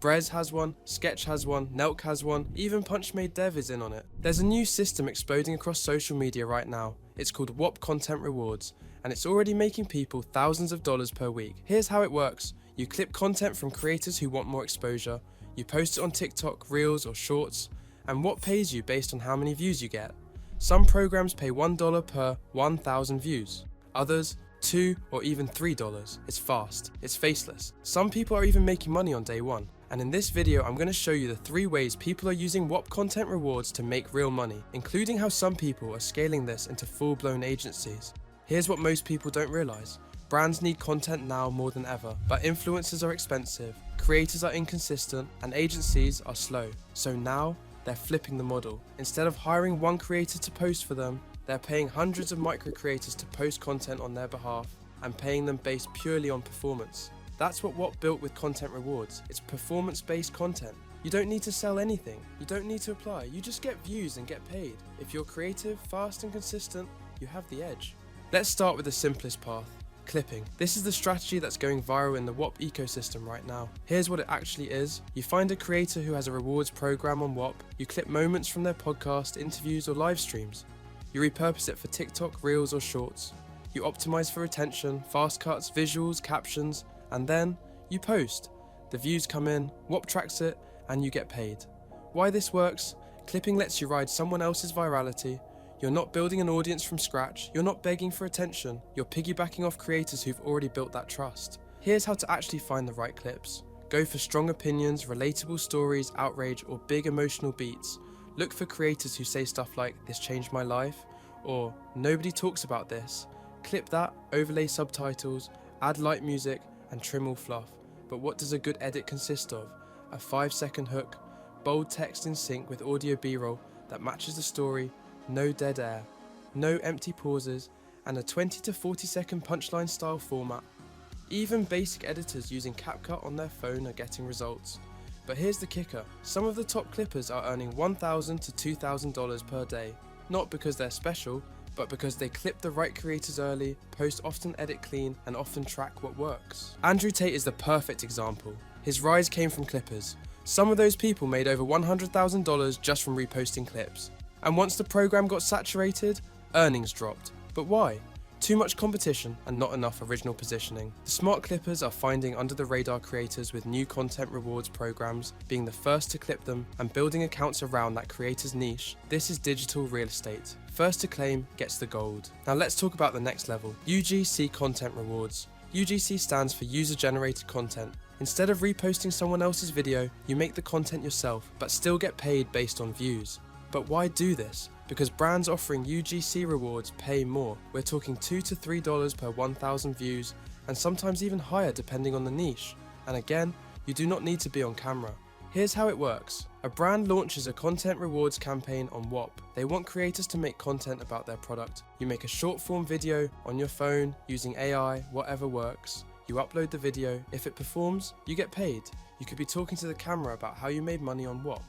Brez has one, Sketch has one, Nelk has one, even Punchmade Dev is in on it. There's a new system exploding across social media right now. It's called Whop Content Rewards, and it's already making people thousands of dollars per week. Here's how it works. You clip content from creators who want more exposure, you post it on TikTok, Reels or Shorts, and Whop pays you based on how many views you get. Some programs pay $1 per 1,000 views. Others, $2 or even $3. It's fast. It's faceless. Some people are even making money on day one. And in this video, I'm going to show you the 3 ways people are using Whop Content Rewards to make real money, including how some people are scaling this into full-blown agencies. Here's what most people don't realize. Brands need content now more than ever, but influencers are expensive, creators are inconsistent, and agencies are slow. So now, they're flipping the model. Instead of hiring one creator to post for them, they're paying hundreds of micro creators to post content on their behalf and paying them based purely on performance. That's what Whop built with Content Rewards. It's performance-based content. You don't need to sell anything. You don't need to apply. You just get views and get paid. If you're creative, fast and consistent, you have the edge. Let's start with the simplest path. Clipping. This is the strategy that's going viral in the Whop ecosystem right now. Here's what it actually is. You find a creator who has a rewards program on Whop, you clip moments from their podcast, interviews or live streams. You repurpose it for TikTok, Reels or Shorts. You optimize for retention, fast cuts, visuals, captions, and then you post. The views come in, Whop tracks it, and you get paid. Why this works? Clipping lets you ride someone else's virality. You're not building an audience from scratch, you're not begging for attention, you're piggybacking off creators who've already built that trust. Here's how to actually find the right clips. Go for strong opinions, relatable stories, outrage, or big emotional beats. Look for creators who say stuff like, "This changed my life," or "Nobody talks about this." Clip that, overlay subtitles, add light music, and trim all fluff. But what does a good edit consist of? A 5-second hook, bold text in sync with audio B-roll that matches the story, no dead air, no empty pauses, and a 20 to 40 second punchline style format. Even basic editors using CapCut on their phone are getting results. But here's the kicker, some of the top clippers are earning $1,000 to $2,000 per day. Not because they're special, but because they clip the right creators early, post often, edit clean, and often track what works. Andrew Tate is the perfect example. His rise came from clippers. Some of those people made over $100,000 just from reposting clips. And once the program got saturated, earnings dropped. But why? Too much competition and not enough original positioning. The smart clippers are finding under the radar creators with new content rewards programs, being the first to clip them and building accounts around that creator's niche. This is digital real estate. First to claim gets the gold. Now let's talk about the next level, UGC content rewards. UGC stands for user generated content. Instead of reposting someone else's video, you make the content yourself, but still get paid based on views. But why do this? Because brands offering UGC rewards pay more. We're talking $2 to $3 per 1,000 views, and sometimes even higher depending on the niche. And again, you do not need to be on camera. Here's how it works. A brand launches a content rewards campaign on Whop. They want creators to make content about their product. You make a short form video on your phone using AI, whatever works. You upload the video. If it performs, you get paid. You could be talking to the camera about how you made money on Whop,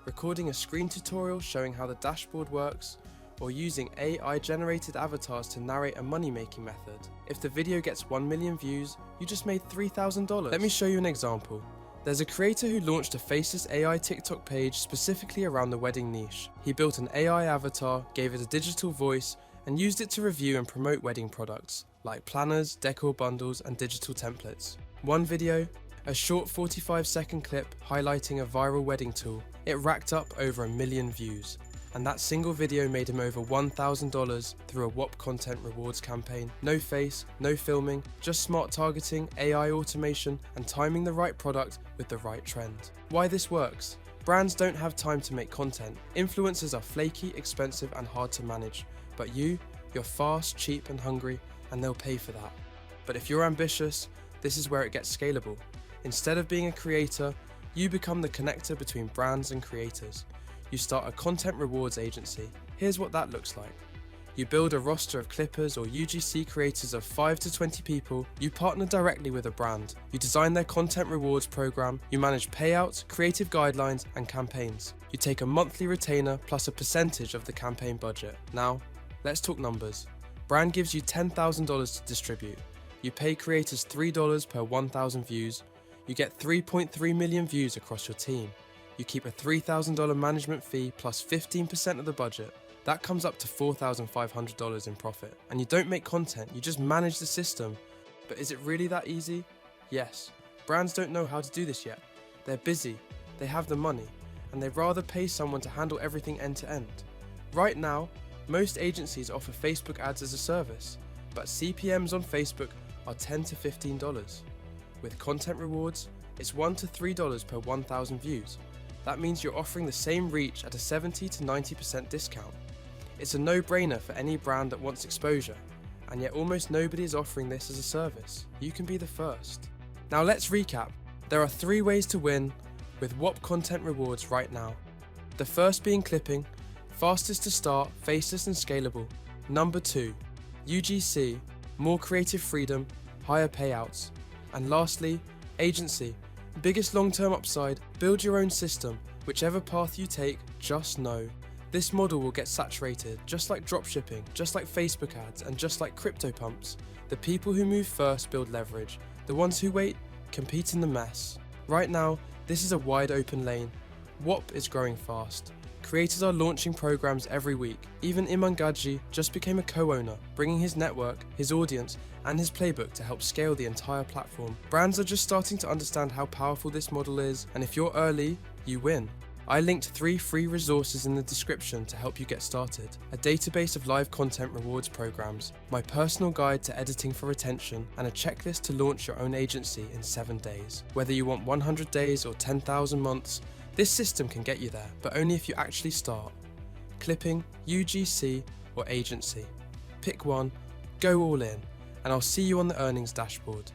recording a screen tutorial showing how the dashboard works, or using AI-generated avatars to narrate a money-making method. If the video gets 1 million views, you just made $3,000. Let me show you an example. There's a creator who launched a Faceless AI TikTok page specifically around the wedding niche. He built an AI avatar, gave it a digital voice, and used it to review and promote wedding products, like planners, decor bundles, and digital templates. One video, a short 45-second clip highlighting a viral wedding tool. It racked up over 1 million views, and that single video made him over $1,000 through a Whop Content Rewards campaign. No face, no filming, just smart targeting, AI automation, and timing the right product with the right trend. Why this works? Brands don't have time to make content. Influencers are flaky, expensive, and hard to manage. But you're fast, cheap, and hungry, and they'll pay for that. But if you're ambitious, this is where it gets scalable. Instead of being a creator, you become the connector between brands and creators. You start a content rewards agency. Here's what that looks like. You build a roster of clippers or UGC creators of 5 to 20 people. You partner directly with a brand. You design their content rewards program. You manage payouts, creative guidelines, and campaigns. You take a monthly retainer plus a percentage of the campaign budget. Now, let's talk numbers. Brand gives you $10,000 to distribute. You pay creators $3 per 1,000 views. You get 3.3 million views across your team. You keep a $3,000 management fee plus 15% of the budget. That comes up to $4,500 in profit. And you don't make content, you just manage the system. But is it really that easy? Yes. Brands don't know how to do this yet. They're busy, they have the money, and they'd rather pay someone to handle everything end to end. Right now, most agencies offer Facebook ads as a service, but CPMs on Facebook are $10 to $15. With content rewards, it's $1 to $3 per 1,000 views. That means you're offering the same reach at a 70 to 90% discount. It's a no-brainer for any brand that wants exposure, and yet almost nobody is offering this as a service. You can be the first. Now let's recap. There are 3 ways to win with Whop content rewards right now. The first being clipping, fastest to start, faceless and scalable. Number 2, UGC, more creative freedom, higher payouts. And lastly, agency, biggest long-term upside, build your own system. Whichever path you take, just know this model will get saturated, just like dropshipping, just like Facebook ads, and just like crypto pumps. The people who move first build leverage. The ones who wait compete in the mess. Right now, this is a wide open lane. Whop is growing fast. Creators are launching programs every week. Even Imangaji just became a co-owner, bringing his network, his audience, and his playbook to help scale the entire platform. Brands are just starting to understand how powerful this model is, and if you're early, you win. I linked 3 free resources in the description to help you get started. A database of live content rewards programs, my personal guide to editing for retention, and a checklist to launch your own agency in 7 days. Whether you want 100 days or 10,000 months, this system can get you there, but only if you actually start. Clipping, UGC, or agency. Pick one, go all in, and I'll see you on the earnings dashboard.